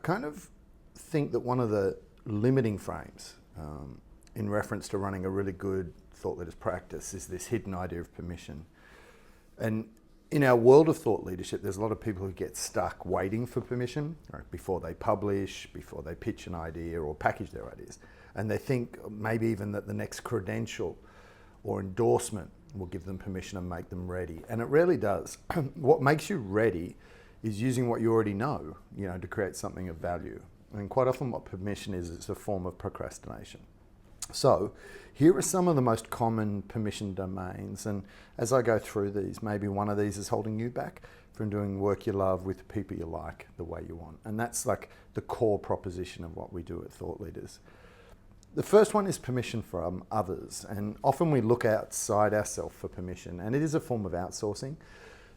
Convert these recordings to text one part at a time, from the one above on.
kind of think that one of the limiting frames in reference to running a really good thought leaders practice is this hidden idea of permission. And in our world of thought leadership, there's a lot of people who get stuck waiting for permission, right, before they publish, before they pitch an idea or package their ideas. And they think maybe even that the next credential or endorsement will give them permission and make them ready. And it rarely does. What makes you ready is using what you already know, to create something of value. And quite often what permission is, it's a form of procrastination. So here are some of the most common permission domains. And as I go through these, maybe one of these is holding you back from doing work you love with the people you like the way you want. And that's like the core proposition of what we do at Thought Leaders. The first one is permission from others. And often we look outside ourselves for permission, and it is a form of outsourcing.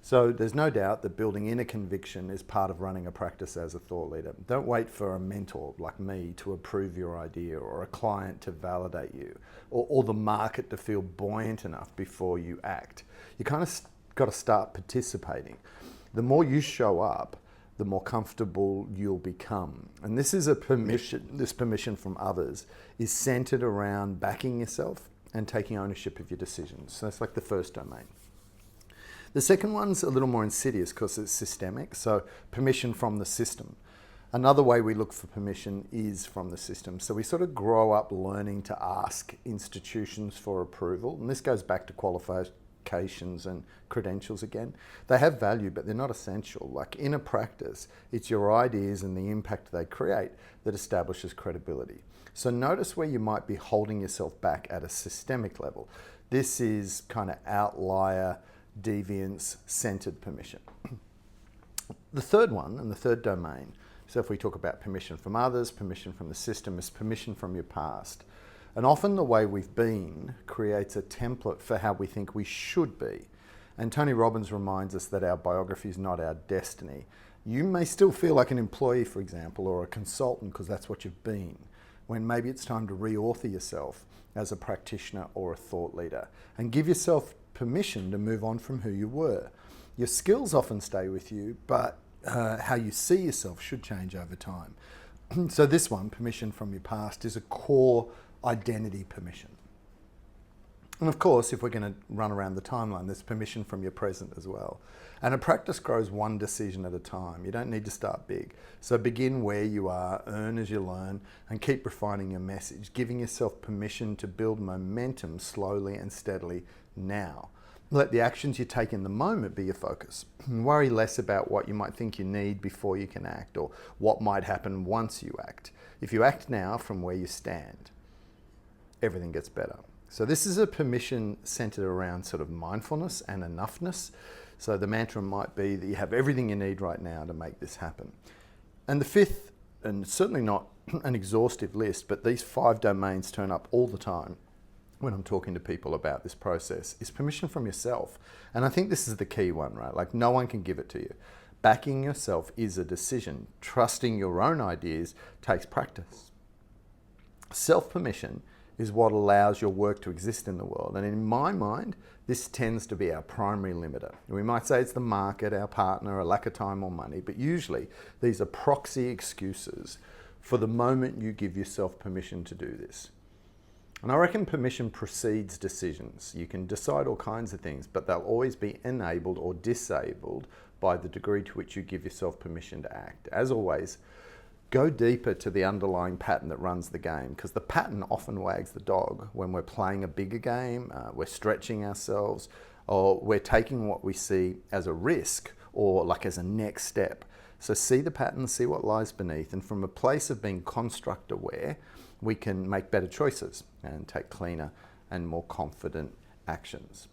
So there's no doubt that building inner conviction is part of running a practice as a thought leader. Don't wait for a mentor like me to approve your idea, or a client to validate you, or the market to feel buoyant enough before you act. You kind of got to start participating. The more you show up, the more comfortable you'll become. And this is this permission from others is centered around backing yourself and taking ownership of your decisions. So that's like the first domain. The second one's a little more insidious because it's systemic, so permission from the system. Another way we look for permission is from the system. So we sort of grow up learning to ask institutions for approval, and this goes back to qualifications and credentials again. They have value, but they're not essential. Like in a practice, it's your ideas and the impact they create that establishes credibility. So notice where you might be holding yourself back at a systemic level. This is kind of outlier, deviance-centered permission. The third one, and the third domain, so if we talk about permission from others, permission from the system, is permission from your past. And often the way we've been creates a template for how we think we should be. And Tony Robbins reminds us that our biography is not our destiny. You may still feel like an employee, for example, or a consultant because that's what you've been, when maybe it's time to re-author yourself as a practitioner or a thought leader and give yourself permission to move on from who you were. Your skills often stay with you, but how you see yourself should change over time. So this one, permission from your past, is a core identity permission. And of course, if we're going to run around the timeline, there's permission from your present as well. And a practice grows one decision at a time. You don't need to start big. So begin where you are, earn as you learn, and keep refining your message, giving yourself permission to build momentum slowly and steadily now. Let the actions you take in the moment be your focus. Worry less about what you might think you need before you can act, or what might happen once you act. If you act now from where you stand, everything gets better. So this is a permission centered around sort of mindfulness and enoughness. So the mantra might be that you have everything you need right now to make this happen. And the fifth, and certainly not an exhaustive list, but these 5 domains turn up all the time when I'm talking to people about this process, is permission from yourself. And I think this is the key one, right? Like no one can give it to you. Backing yourself is a decision. Trusting your own ideas takes practice. Self-permission is what allows your work to exist in the world. And in my mind, this tends to be our primary limiter. We might say it's the market, our partner, a lack of time or money, but usually these are proxy excuses for the moment you give yourself permission to do this. And I reckon permission precedes decisions. You can decide all kinds of things, but they'll always be enabled or disabled by the degree to which you give yourself permission to act. As always, go deeper to the underlying pattern that runs the game, because the pattern often wags the dog when we're playing a bigger game, we're stretching ourselves, or we're taking what we see as a risk or like as a next step. So see the pattern, see what lies beneath, and from a place of being construct aware, we can make better choices and take cleaner and more confident actions.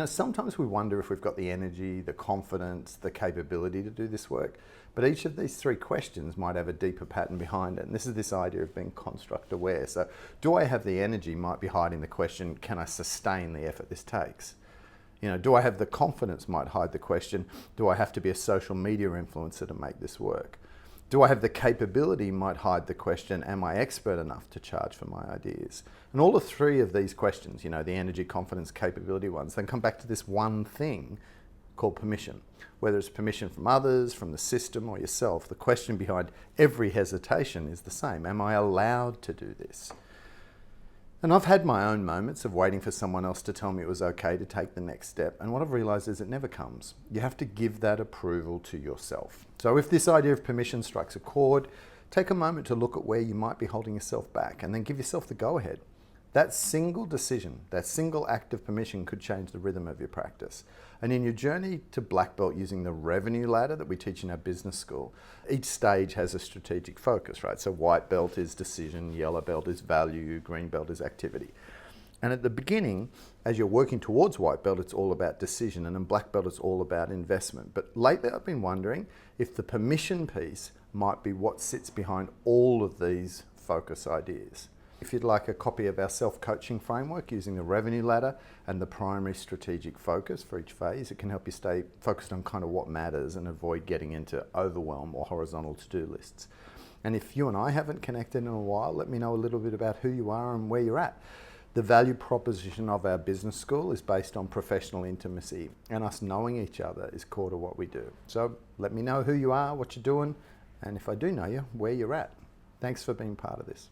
Sometimes we wonder if we've got the energy, the confidence, the capability to do this work, but each of these 3 questions might have a deeper pattern behind it. And this is this idea of being construct aware. So do I have the energy might be hiding the question, can I sustain the effort this takes? Do I have the confidence might hide the question, do I have to be a social media influencer to make this work? Do I have the capability might hide the question, am I expert enough to charge for my ideas? And all the 3 of these questions, the energy, confidence, capability ones, then come back to this one thing, called permission. Whether it's permission from others, from the system, or yourself, the question behind every hesitation is the same. Am I allowed to do this? And I've had my own moments of waiting for someone else to tell me it was okay to take the next step. And what I've realized is it never comes. You have to give that approval to yourself. So if this idea of permission strikes a chord, take a moment to look at where you might be holding yourself back and then give yourself the go-ahead. That single decision, that single act of permission could change the rhythm of your practice. And in your journey to black belt using the revenue ladder that we teach in our business school, each stage has a strategic focus, right? So white belt is decision, yellow belt is value, green belt is activity. And at the beginning, as you're working towards white belt, it's all about decision, and in black belt, it's all about investment. But lately, I've been wondering if the permission piece might be what sits behind all of these focus ideas. If you'd like a copy of our self-coaching framework using the revenue ladder and the primary strategic focus for each phase, it can help you stay focused on kind of what matters and avoid getting into overwhelm or horizontal to-do lists. And if you and I haven't connected in a while, let me know a little bit about who you are and where you're at. The value proposition of our business school is based on professional intimacy, and us knowing each other is core to what we do. So let me know who you are, what you're doing, and if I do know you, where you're at. Thanks for being part of this.